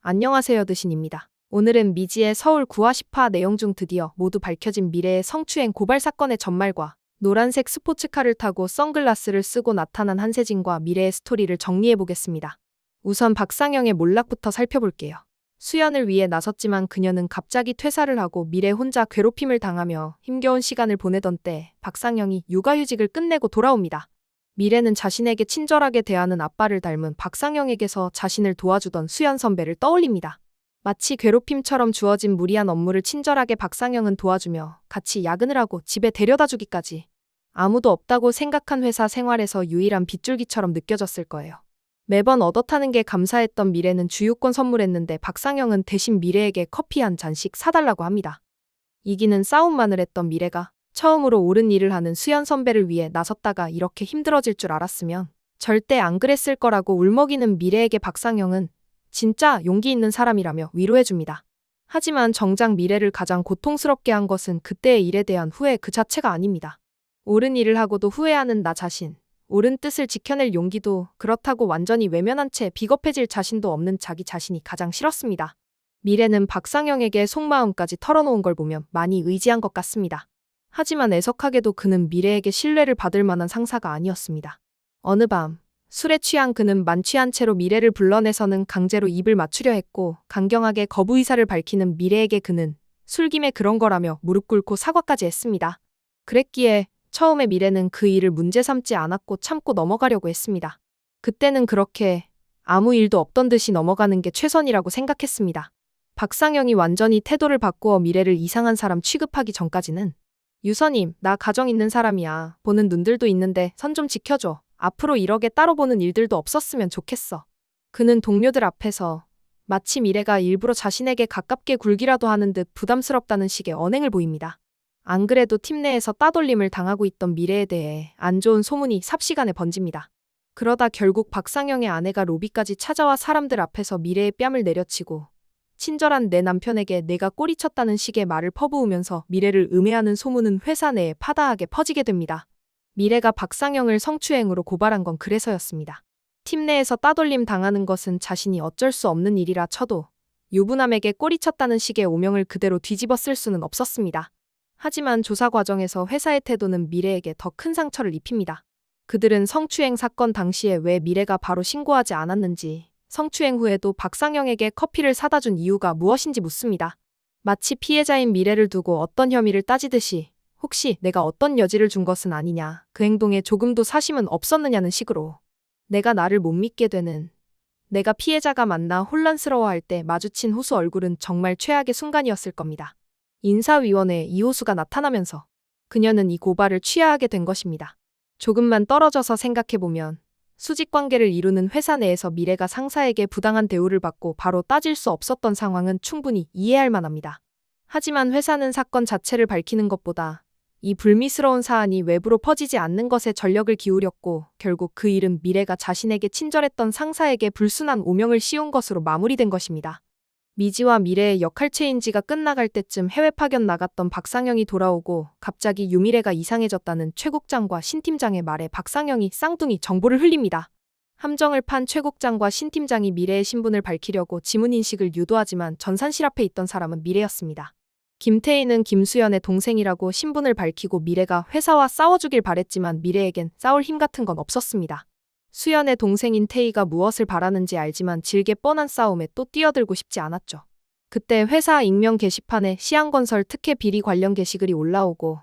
안녕하세요, 드신입니다. 오늘은 미지의 서울 구화 10화 내용 중 드디어 모두 밝혀진 미래의 성추행 고발 사건의 전말과 노란색 스포츠카를 타고 선글라스를 쓰고 나타난 한세진과 미래의 스토리를 정리해보겠습니다. 우선 박상영의 몰락부터 살펴볼게요. 수연을 위해 나섰지만 그녀는 갑자기 퇴사를 하고 미래 혼자 괴롭힘을 당하며 힘겨운 시간을 보내던 때 박상영이 육아휴직을 끝내고 돌아옵니다. 미래는 자신에게 친절하게 대하는 아빠를 닮은 박상영에게서 자신을 도와주던 수연 선배를 떠올립니다. 마치 괴롭힘처럼 주어진 무리한 업무를 친절하게 박상영은 도와주며 같이 야근을 하고 집에 데려다주기까지. 아무도 없다고 생각한 회사 생활에서 유일한 빗줄기처럼 느껴졌을 거예요. 매번 얻어타는 게 감사했던 미래는 주유권 선물했는데 박상영은 대신 미래에게 커피 한 잔씩 사달라고 합니다. 이기는 싸움만을 했던 미래가 처음으로 옳은 일을 하는 수연 선배를 위해 나섰다가 이렇게 힘들어질 줄 알았으면 절대 안 그랬을 거라고 울먹이는 미래에게 박상영은 진짜 용기 있는 사람이라며 위로해줍니다. 하지만 정작 미래를 가장 고통스럽게 한 것은 그때의 일에 대한 후회 그 자체가 아닙니다. 옳은 일을 하고도 후회하는 나 자신, 옳은 뜻을 지켜낼 용기도 그렇다고 완전히 외면한 채 비겁해질 자신도 없는 자기 자신이 가장 싫었습니다. 미래는 박상영에게 속마음까지 털어놓은 걸 보면 많이 의지한 것 같습니다. 하지만 애석하게도 그는 미래에게 신뢰를 받을 만한 상사가 아니었습니다. 어느 밤 술에 취한 그는 만취한 채로 미래를 불러내서는 강제로 입을 맞추려 했고 강경하게 거부 의사를 밝히는 미래에게 그는 술김에 그런 거라며 무릎 꿇고 사과까지 했습니다. 그랬기에 처음에 미래는 그 일을 문제 삼지 않았고 참고 넘어가려고 했습니다. 그때는 그렇게 아무 일도 없던 듯이 넘어가는 게 최선이라고 생각했습니다. 박상영이 완전히 태도를 바꾸어 미래를 이상한 사람 취급하기 전까지는 유서님, 나 가정 있는 사람이야. 보는 눈들도 있는데 선 좀 지켜줘. 앞으로 이러게 따로 보는 일들도 없었으면 좋겠어. 그는 동료들 앞에서 마치 미래가 일부러 자신에게 가깝게 굴기라도 하는 듯 부담스럽다는 식의 언행을 보입니다. 안 그래도 팀 내에서 따돌림을 당하고 있던 미래에 대해 안 좋은 소문이 삽시간에 번집니다. 그러다 결국 박상영의 아내가 로비까지 찾아와 사람들 앞에서 미래의 뺨을 내려치고 친절한 내 남편에게 내가 꼬리쳤다는 식의 말을 퍼부으면서 미래를 음해하는 소문은 회사 내에 파다하게 퍼지게 됩니다. 미래가 박상영을 성추행으로 고발한 건 그래서였습니다. 팀 내에서 따돌림 당하는 것은 자신이 어쩔 수 없는 일이라 쳐도 유부남에게 꼬리쳤다는 식의 오명을 그대로 뒤집어 쓸 수는 없었습니다. 하지만 조사 과정에서 회사의 태도는 미래에게 더 큰 상처를 입힙니다. 그들은 성추행 사건 당시에 왜 미래가 바로 신고하지 않았는지, 성추행 후에도 박상영에게 커피를 사다 준 이유가 무엇인지 묻습니다. 마치 피해자인 미래를 두고 어떤 혐의를 따지듯이 혹시 내가 어떤 여지를 준 것은 아니냐, 그 행동에 조금도 사심은 없었느냐는 식으로 내가 나를 못 믿게 되는, 내가 피해자가 만나 혼란스러워할 때 마주친 호수 얼굴은 정말 최악의 순간이었을 겁니다. 인사위원회에 이호수가 나타나면서 그녀는 이 고발을 취하하게 된 것입니다. 조금만 떨어져서 생각해보면 수직관계를 이루는 회사 내에서 미래가 상사에게 부당한 대우를 받고 바로 따질 수 없었던 상황은 충분히 이해할 만합니다. 하지만 회사는 사건 자체를 밝히는 것보다 이 불미스러운 사안이 외부로 퍼지지 않는 것에 전력을 기울였고 결국 그 일은 미래가 자신에게 친절했던 상사에게 불순한 오명을 씌운 것으로 마무리된 것입니다. 미지와 미래의 역할 체인지가 끝나갈 때쯤 해외 파견 나갔던 박상영이 돌아오고 갑자기 유미래가 이상해졌다는 최 국장과 신 팀장의 말에 박상영이 쌍둥이 정보를 흘립니다. 함정을 판 최 국장과 신 팀장이 미래의 신분을 밝히려고 지문인식을 유도하지만 전산실 앞에 있던 사람은 미래였습니다. 김태희는 김수연의 동생이라고 신분을 밝히고 미래가 회사와 싸워주길 바랬지만 미래에겐 싸울 힘 같은 건 없었습니다. 수연의 동생인 태희가 무엇을 바라는지 알지만 질게 뻔한 싸움에 또 뛰어들고 싶지 않았죠. 그때 회사 익명 게시판에 시안건설 특혜 비리 관련 게시글이 올라오고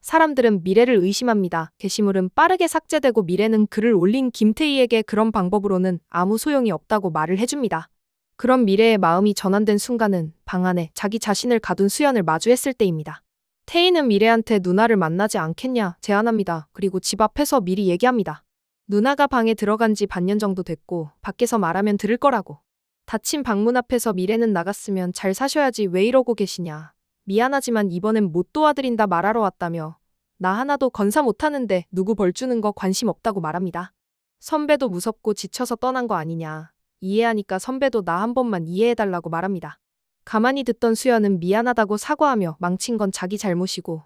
사람들은 미래를 의심합니다. 게시물은 빠르게 삭제되고 미래는 글을 올린 김태희에게 그런 방법으로는 아무 소용이 없다고 말을 해줍니다. 그런 미래의 마음이 전환된 순간은 방 안에 자기 자신을 가둔 수연을 마주했을 때입니다. 태희는 미래한테 누나를 만나지 않겠냐 제안합니다. 그리고 집 앞에서 미리 얘기합니다. 누나가 방에 들어간 지 반년 정도 됐고 밖에서 말하면 들을 거라고. 닫힌 방문 앞에서 미래는 나갔으면 잘 사셔야지 왜 이러고 계시냐. 미안하지만 이번엔 못 도와드린다 말하러 왔다며 나 하나도 건사 못하는데 누구 벌 주는 거 관심 없다고 말합니다. 선배도 무섭고 지쳐서 떠난 거 아니냐. 이해하니까 선배도 나 한 번만 이해해달라고 말합니다. 가만히 듣던 수연은 미안하다고 사과하며 망친 건 자기 잘못이고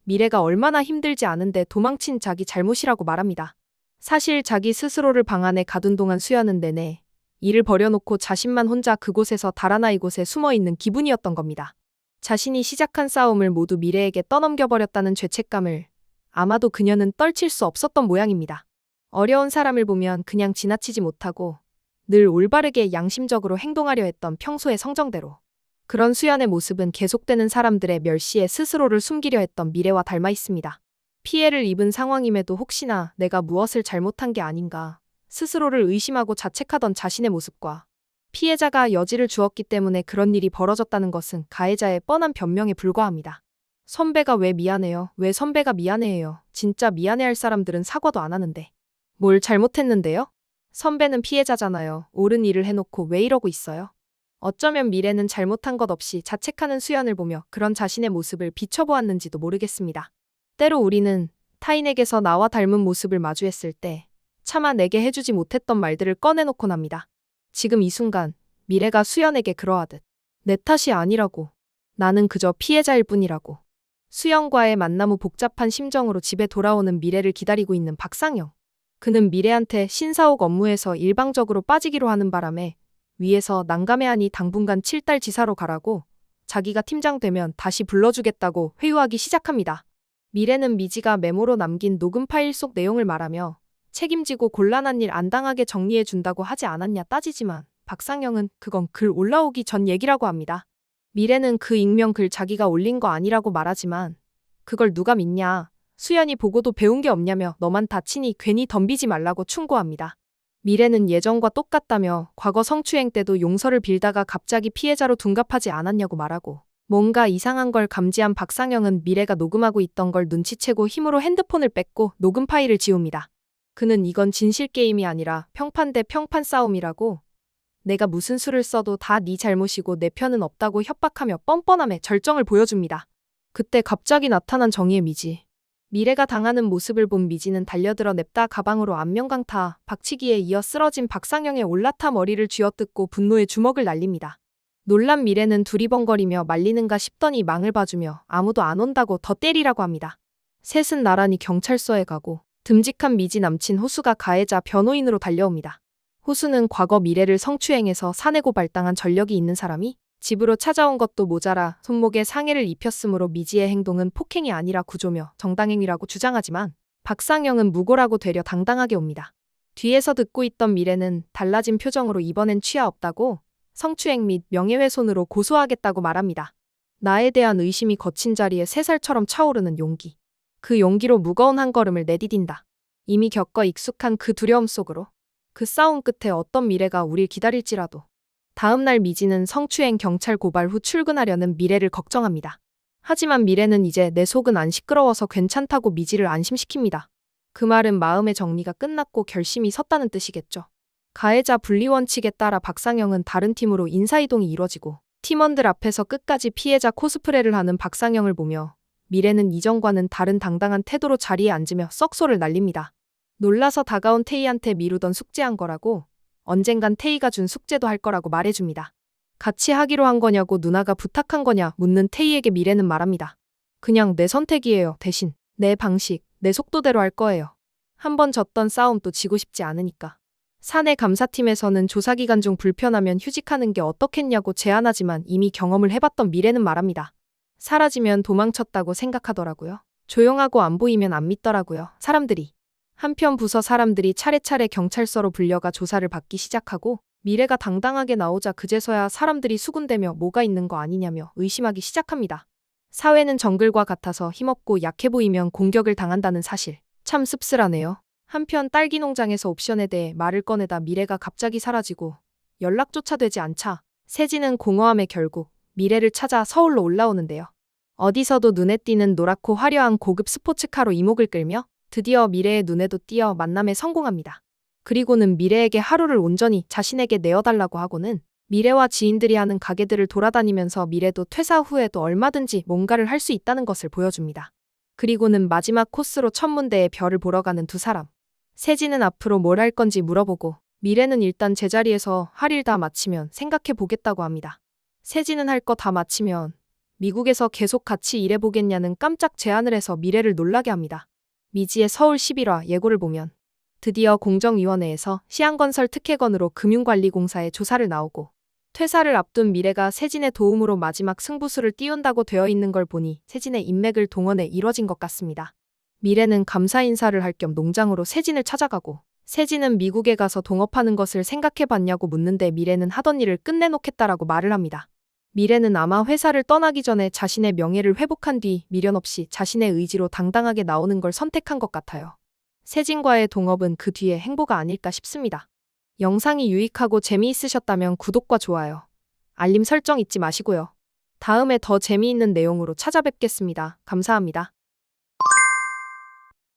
미래가 얼마나 힘들지 않은데 도망친 자기 잘못이라고 말합니다. 사실 자기 스스로를 방 안에 가둔 동안 수연은 내내 일을 버려놓고 자신만 혼자 그곳에서 달아나 이곳에 숨어있는 기분이었던 겁니다. 자신이 시작한 싸움을 모두 미래에게 떠넘겨버렸다는 죄책감을 아마도 그녀는 떨칠 수 없었던 모양입니다. 어려운 사람을 보면 그냥 지나치지 못하고 늘 올바르게 양심적으로 행동하려 했던 평소의 성정대로. 그런 수연의 모습은 계속되는 사람들의 멸시에 스스로를 숨기려 했던 미래와 닮아 있습니다. 피해를 입은 상황임에도 혹시나 내가 무엇을 잘못한 게 아닌가 스스로를 의심하고 자책하던 자신의 모습과 피해자가 여지를 주었기 때문에 그런 일이 벌어졌다는 것은 가해자의 뻔한 변명에 불과합니다. 선배가 왜 미안해요? 왜 선배가 미안해해요? 진짜 미안해할 사람들은 사과도 안 하는데. 뭘 잘못했는데요? 선배는 피해자잖아요. 옳은 일을 해놓고 왜 이러고 있어요? 어쩌면 미래는 잘못한 것 없이 자책하는 수연을 보며 그런 자신의 모습을 비춰보았는지도 모르겠습니다. 때로 우리는 타인에게서 나와 닮은 모습을 마주했을 때 차마 내게 해주지 못했던 말들을 꺼내놓곤 합니다. 지금 이 순간 미래가 수연에게 그러하듯 내 탓이 아니라고. 나는 그저 피해자일 뿐이라고. 수연과의 만남 후 복잡한 심정으로 집에 돌아오는 미래를 기다리고 있는 박상영. 그는 미래한테 신사옥 업무에서 일방적으로 빠지기로 하는 바람에 위에서 난감해하니 당분간 7달 지사로 가라고 자기가 팀장 되면 다시 불러주겠다고 회유하기 시작합니다. 미래는 미지가 메모로 남긴 녹음 파일 속 내용을 말하며 책임지고 곤란한 일 안 당하게 정리해준다고 하지 않았냐 따지지만 박상영은 그건 글 올라오기 전 얘기라고 합니다. 미래는 그 익명 글 자기가 올린 거 아니라고 말하지만 그걸 누가 믿냐. 수연이 보고도 배운 게 없냐며 너만 다치니 괜히 덤비지 말라고 충고합니다. 미래는 예전과 똑같다며 과거 성추행 때도 용서를 빌다가 갑자기 피해자로 둔갑하지 않았냐고 말하고 뭔가 이상한 걸 감지한 박상영은 미래가 녹음하고 있던 걸 눈치채고 힘으로 핸드폰을 뺏고 녹음 파일을 지웁니다. 그는 이건 진실 게임이 아니라 평판 대 평판 싸움이라고 내가 무슨 수를 써도 다 네 잘못이고 내 편은 없다고 협박하며 뻔뻔함에 절정을 보여줍니다. 그때 갑자기 나타난 정의의 미지. 미래가 당하는 모습을 본 미지는 달려들어 냅다 가방으로 안면강타, 박치기에 이어 쓰러진 박상영의 올라타 머리를 쥐어뜯고 분노의 주먹을 날립니다. 놀란 미래는 두리번거리며 말리는가 싶더니 망을 봐주며 아무도 안 온다고 더 때리라고 합니다. 셋은 나란히 경찰서에 가고 듬직한 미지 남친 호수가 가해자 변호인으로 달려옵니다. 호수는 과거 미래를 성추행해서 사내 고발당한 전력이 있는 사람이 집으로 찾아온 것도 모자라 손목에 상해를 입혔으므로 미지의 행동은 폭행이 아니라 구조며 정당행위라고 주장하지만 박상영은 무고라고 되려 당당하게 옵니다. 뒤에서 듣고 있던 미래는 달라진 표정으로 이번엔 취하 없다고 성추행 및 명예훼손으로 고소하겠다고 말합니다. 나에 대한 의심이 거친 자리에 새살처럼 차오르는 용기. 그 용기로 무거운 한 걸음을 내디딘다. 이미 겪어 익숙한 그 두려움 속으로. 그 싸움 끝에 어떤 미래가 우릴 기다릴지라도. 다음 날 미지는 성추행 경찰 고발 후 출근하려는 미래를 걱정합니다. 하지만 미래는 이제 내 속은 안 시끄러워서 괜찮다고 미지를 안심시킵니다. 그 말은 마음의 정리가 끝났고 결심이 섰다는 뜻이겠죠. 가해자 분리 원칙에 따라 박상영은 다른 팀으로 인사이동이 이뤄지고 팀원들 앞에서 끝까지 피해자 코스프레를 하는 박상영을 보며 미래는 이전과는 다른 당당한 태도로 자리에 앉으며 썩소를 날립니다. 놀라서 다가온 태희한테 미루던 숙제한 거라고 언젠간 태희가 준 숙제도 할 거라고 말해줍니다. 같이 하기로 한 거냐고 누나가 부탁한 거냐 묻는 태희에게 미래는 말합니다. 그냥 내 선택이에요. 대신 내 방식, 내 속도대로 할 거예요. 한 번 졌던 싸움 또 지고 싶지 않으니까. 사내 감사팀에서는 조사기간 중 불편하면 휴직하는 게 어떻겠냐고 제안하지만 이미 경험을 해봤던 미래는 말합니다. 사라지면 도망쳤다고 생각하더라고요. 조용하고 안 보이면 안 믿더라고요. 사람들이. 한편 부서 사람들이 차례차례 경찰서로 불려가 조사를 받기 시작하고 미래가 당당하게 나오자 그제서야 사람들이 수군대며 뭐가 있는 거 아니냐며 의심하기 시작합니다. 사회는 정글과 같아서 힘없고 약해 보이면 공격을 당한다는 사실. 참 씁쓸하네요. 한편 딸기 농장에서 옵션에 대해 말을 꺼내다 미래가 갑자기 사라지고 연락조차 되지 않자 세진은 공허함에 결국 미래를 찾아 서울로 올라오는데요. 어디서도 눈에 띄는 노랗고 화려한 고급 스포츠카로 이목을 끌며 드디어 미래의 눈에도 띄어 만남에 성공합니다. 그리고는 미래에게 하루를 온전히 자신에게 내어달라고 하고는 미래와 지인들이 하는 가게들을 돌아다니면서 미래도 퇴사 후에도 얼마든지 뭔가를 할 수 있다는 것을 보여줍니다. 그리고는 마지막 코스로 천문대의 별을 보러 가는 두 사람. 세진은 앞으로 뭘 할 건지 물어보고 미래는 일단 제자리에서 할 일 다 마치면 생각해 보겠다고 합니다. 세진은 할 거 다 마치면 미국에서 계속 같이 일해보겠냐는 깜짝 제안을 해서 미래를 놀라게 합니다. 미지의 서울 11화 예고를 보면 드디어 공정위원회에서 시안건설 특혜건으로 금융관리공사에 조사를 나오고 퇴사를 앞둔 미래가 세진의 도움으로 마지막 승부수를 띄운다고 되어 있는 걸 보니 세진의 인맥을 동원해 이뤄진 것 같습니다. 미래는 감사 인사를 할 겸 농장으로 세진을 찾아가고 세진은 미국에 가서 동업하는 것을 생각해 봤냐고 묻는데 미래는 하던 일을 끝내놓겠다라고 말을 합니다. 미래는 아마 회사를 떠나기 전에 자신의 명예를 회복한 뒤 미련 없이 자신의 의지로 당당하게 나오는 걸 선택한 것 같아요. 세진과의 동업은 그 뒤에 행보가 아닐까 싶습니다. 영상이 유익하고 재미있으셨다면 구독과 좋아요, 알림 설정 잊지 마시고요. 다음에 더 재미있는 내용으로 찾아뵙겠습니다. 감사합니다.